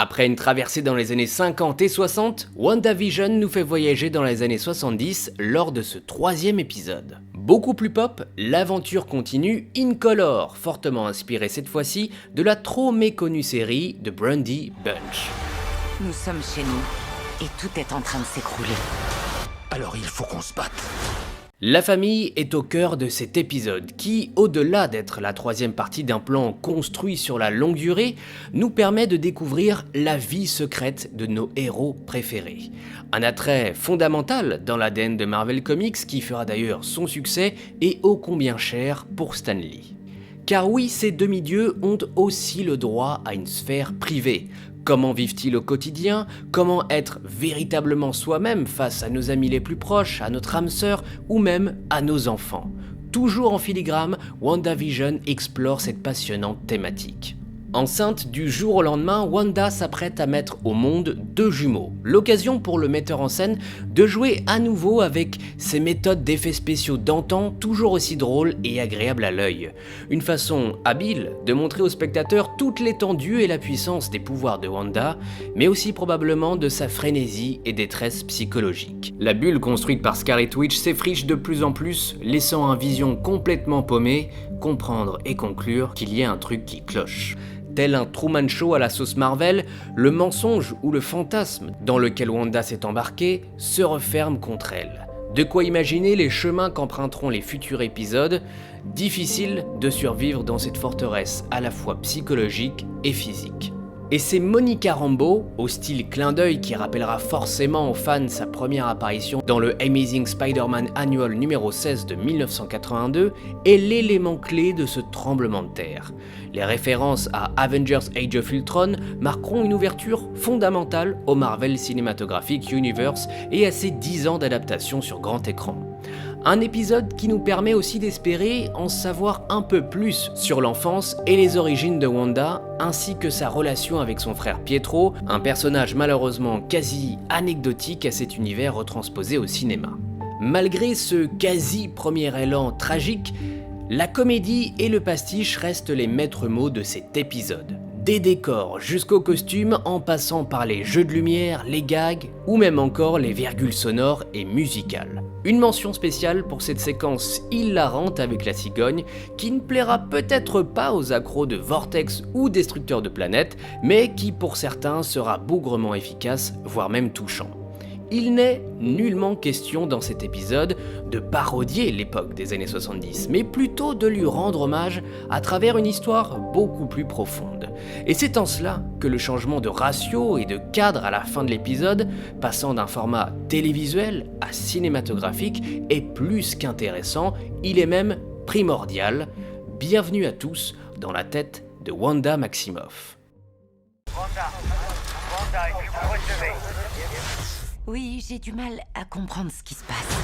Après une traversée dans les années 50 et 60, WandaVision nous fait voyager dans les années 70 lors de ce troisième épisode. Beaucoup plus pop, l'aventure continue incolore, fortement inspirée cette fois-ci de la trop méconnue série The Brady Bunch. Nous sommes chez nous et tout est en train de s'écrouler. Alors il faut qu'on se batte. La famille est au cœur de cet épisode qui, au-delà d'être la troisième partie d'un plan construit sur la longue durée, nous permet de découvrir la vie secrète de nos héros préférés. Un attrait fondamental dans l'ADN de Marvel Comics qui fera d'ailleurs son succès et ô combien cher pour Stan Lee. Car oui, ces demi-dieux ont aussi le droit à une sphère privée. Comment vivent-ils au quotidien? Comment être véritablement soi-même face à nos amis les plus proches, à notre âme sœur ou même à nos enfants? Toujours en filigrane, WandaVision explore cette passionnante thématique. Enceinte du jour au lendemain, Wanda s'apprête à mettre au monde deux jumeaux. L'occasion pour le metteur en scène de jouer à nouveau avec ses méthodes d'effets spéciaux d'antan, toujours aussi drôles et agréables à l'œil. Une façon habile de montrer aux spectateurs toute l'étendue et la puissance des pouvoirs de Wanda, mais aussi probablement de sa frénésie et détresse psychologique. La bulle construite par Scarlet Witch s'effriche de plus en plus, laissant un Vision complètement paumé comprendre et conclure qu'il y a un truc qui cloche. Tel un Truman Show à la sauce Marvel, le mensonge ou le fantasme dans lequel Wanda s'est embarquée se referme contre elle. De quoi imaginer les chemins qu'emprunteront les futurs épisodes, difficile de survivre dans cette forteresse à la fois psychologique et physique. Et c'est Monica Rambeau, au style clin d'œil qui rappellera forcément aux fans sa première apparition dans le Amazing Spider-Man Annual numéro 16 de 1982, est l'élément clé de ce tremblement de terre. Les références à Avengers Age of Ultron marqueront une ouverture fondamentale au Marvel Cinematographic Universe et à ses 10 ans d'adaptation sur grand écran. Un épisode qui nous permet aussi d'espérer en savoir un peu plus sur l'enfance et les origines de Wanda, ainsi que sa relation avec son frère Pietro, un personnage malheureusement quasi anecdotique à cet univers retransposé au cinéma. Malgré ce quasi premier élan tragique, la comédie et le pastiche restent les maîtres mots de cet épisode. Des décors jusqu'aux costumes en passant par les jeux de lumière, les gags ou même encore les virgules sonores et musicales. Une mention spéciale pour cette séquence hilarante avec la cigogne qui ne plaira peut-être pas aux accros de Vortex ou Destructeurs de planètes, mais qui pour certains sera bougrement efficace, voire même touchant. Il n'est nullement question dans cet épisode de parodier l'époque des années 70, mais plutôt de lui rendre hommage à travers une histoire beaucoup plus profonde. Et c'est en cela que le changement de ratio et de cadre à la fin de l'épisode, passant d'un format télévisuel à cinématographique, est plus qu'intéressant, il est même primordial. Bienvenue à tous dans la tête de Wanda Maximoff. Wanda, est-ce que vous recevez? Oui, j'ai du mal à comprendre ce qui se passe.